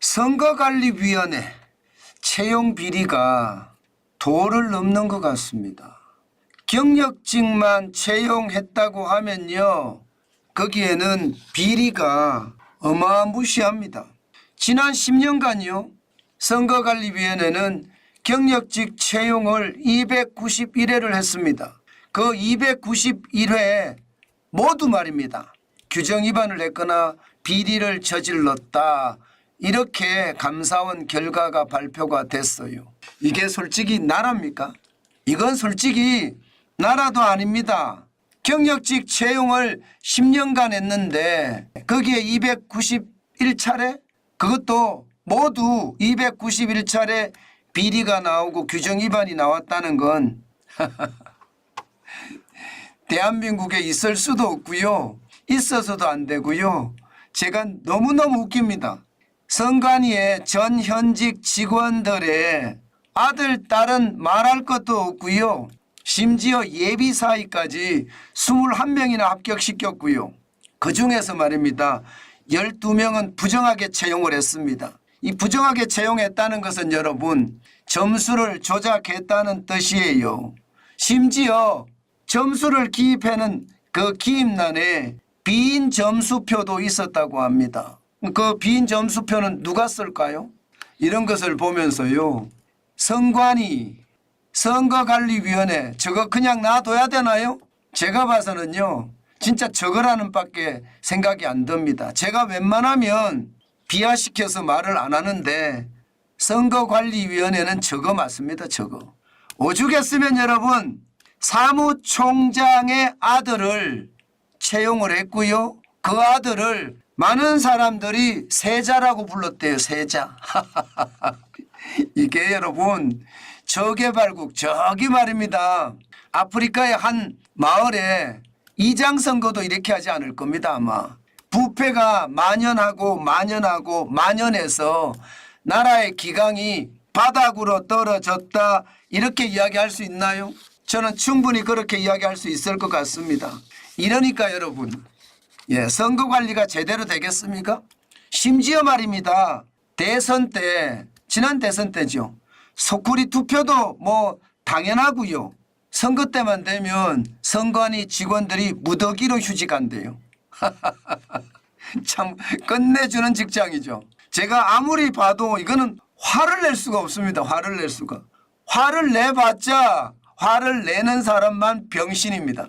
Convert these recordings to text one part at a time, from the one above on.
선거관리위원회 채용 비리가 도를 넘는 것 같습니다. 경력직만 채용했다고 하면요, 거기에는 비리가 어마무시합니다. 지난 10년간요, 선거관리위원회는 경력직 채용을 291회를 했습니다. 그 291회 모두 말입니다, 규정 위반을 했거나 비리를 저질렀다, 이렇게 감사원 결과가 발표가 됐어요. 이게 솔직히 나라입니까? 이건 솔직히 나라도 아닙니다. 경력직 채용을 10년간 했는데 거기에 291차례? 그것도 모두 291차례 비리가 나오고 규정 위반이 나왔다는 건 대한민국에 있을 수도 없고요, 있어서도 안 되고요. 제가 너무너무 웃깁니다. 선관위의 전 현직 직원들의 아들, 딸은 말할 것도 없고요. 심지어 예비사위까지 21명이나 합격시켰고요. 그중에서 말입니다, 12명은 부정하게 채용을 했습니다. 이 부정하게 채용했다는 것은 여러분, 점수를 조작했다는 뜻이에요. 심지어 점수를 기입하는 그 기입란에 빈 점수표도 있었다고 합니다. 그 빈 점수표는 누가 쓸까요? 이런 것을 보면서요, 선관위, 선거관리위원회 저거 그냥 놔둬야 되나요? 제가 봐서는요, 진짜 저거라는 밖에 생각이 안 듭니다. 제가 웬만하면 비하시켜서 말을 안 하는데 선거관리위원회는 저거 맞습니다. 저거. 오죽했으면 여러분, 사무총장의 아들을 채용을 했고요, 그 아들을 많은 사람들이 세자라고 불렀대요. 세자. 이게 여러분, 저개발국 저기 말입니다, 아프리카의 한 마을에 이장선거도 이렇게 하지 않을 겁니다. 아마 부패가 만연하고 만연해서 나라의 기강이 바닥으로 떨어졌다, 이렇게 이야기할 수 있나요? 저는 충분히 그렇게 이야기할 수 있을 것 같습니다. 이러니까 여러분, 선거관리가 제대로 되겠습니까? 심지어 말입니다, 대선 때, 지난 대선 때죠, 소쿠리 투표도 뭐 당연하고요, 선거 때만 되면 선관위 직원들이 무더기로 휴직한대요. 참 끝내주는 직장이죠. 제가 아무리 봐도 이거는 화를 낼 수가 없습니다. 화를 낼 수가. 화를 내봤자 화를 내는 사람만 병신입니다.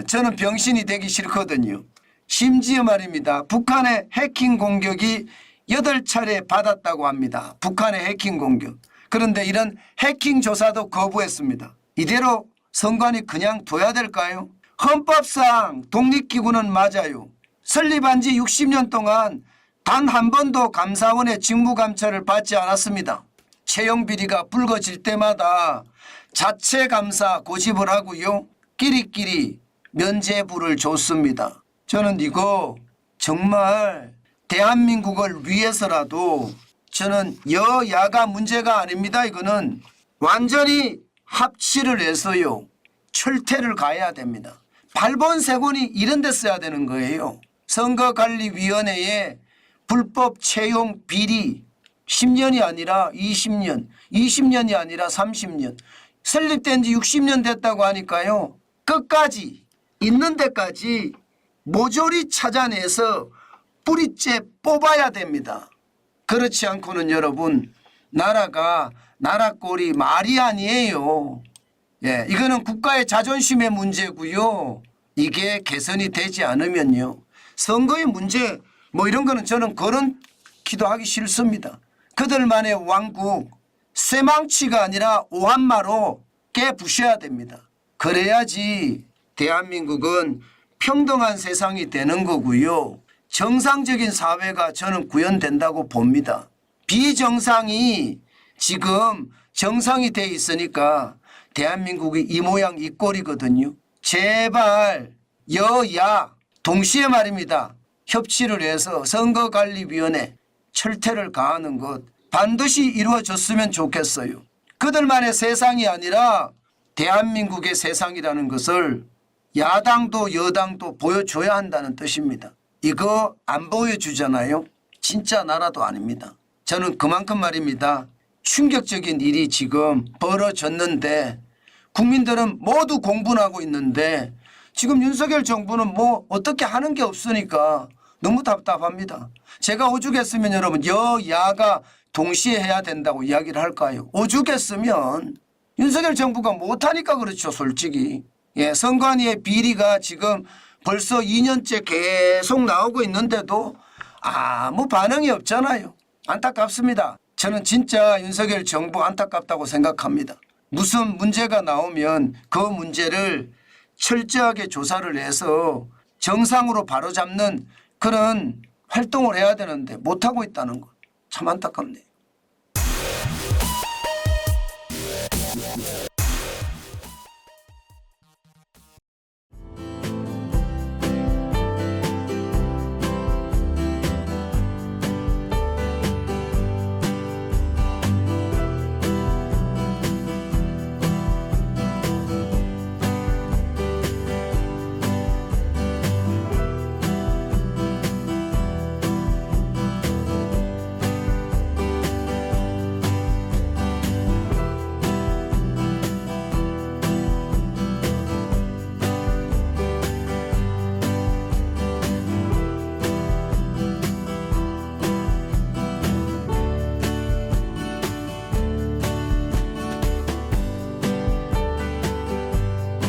저는 병신이 되기 싫거든요. 심지어 말입니다, 북한의 해킹 공격이 8차례 받았다고 합니다. 북한의 해킹 공격. 그런데 이런 해킹 조사도 거부했습니다. 이대로 선관위 그냥 둬야 될까요? 헌법상 독립기구는 맞아요. 설립한 지 60년 동안 단 한 번도 감사원의 직무감찰을 받지 않았습니다. 채용비리가 불거질 때마다 자체 감사 고집을 하고요, 끼리끼리 면죄부를 줬습니다. 저는 이거 정말 대한민국을 위해서라도, 저는 여야가 문제가 아닙니다. 이거는 완전히 합치를 해서요, 철퇴를 가해야 됩니다. 발본색원이 이런 데 써야 되는 거예요. 선거관리위원회의 불법 채용 비리 10년이 아니라 20년, 20년이 아니라 30년, 설립된 지 60년 됐다고 하니까요, 끝까지 있는 데까지 모조리 찾아내서 뿌리째 뽑아야 됩니다. 그렇지 않고는 여러분, 나라가 나라 꼴이 말이 아니에요. 이거는 국가의 자존심의 문제고요. 이게 개선이 되지 않으면요, 선거의 문제 뭐 이런 거는 저는 그런 기도하기 싫습니다. 그들만의 왕국, 쇠망치가 아니라 오한마로 깨부셔야 됩니다. 그래야지 대한민국은 평등한 세상이 되는 거고요, 정상적인 사회가 저는 구현된다고 봅니다. 비정상이 지금 정상이 돼 있으니까 대한민국이 이 모양 이 꼴이거든요. 제발 여야 동시에 말입니다, 협치를 해서 선거관리위원회 철퇴를 가하는 것 반드시 이루어졌으면 좋겠어요. 그들만의 세상이 아니라 대한민국의 세상이라는 것을 야당도 여당도 보여줘야 한다는 뜻입니다. 이거 안 보여주잖아요. 진짜 나라도 아닙니다. 저는 그만큼 말입니다. 충격적인 일이 지금 벌어졌는데 국민들은 모두 공분하고 있는데 지금 윤석열 정부는 뭐 어떻게 하는 게 없으니까 너무 답답합니다. 제가 오죽했으면 여러분 여야가 동시에 해야 된다고 이야기를 할까요? 오죽했으면 윤석열 정부가 못하니까 그렇죠, 솔직히. 예, 선관위의 비리가 지금 벌써 2년째 계속 나오고 있는데도 아무 반응이 없잖아요. 안타깝습니다. 저는 진짜 윤석열 정부 안타깝다고 생각합니다. 무슨 문제가 나오면 그 문제를 철저하게 조사를 해서 정상으로 바로잡는 그런 활동을 해야 되는데 못하고 있다는 것 참 안타깝네요.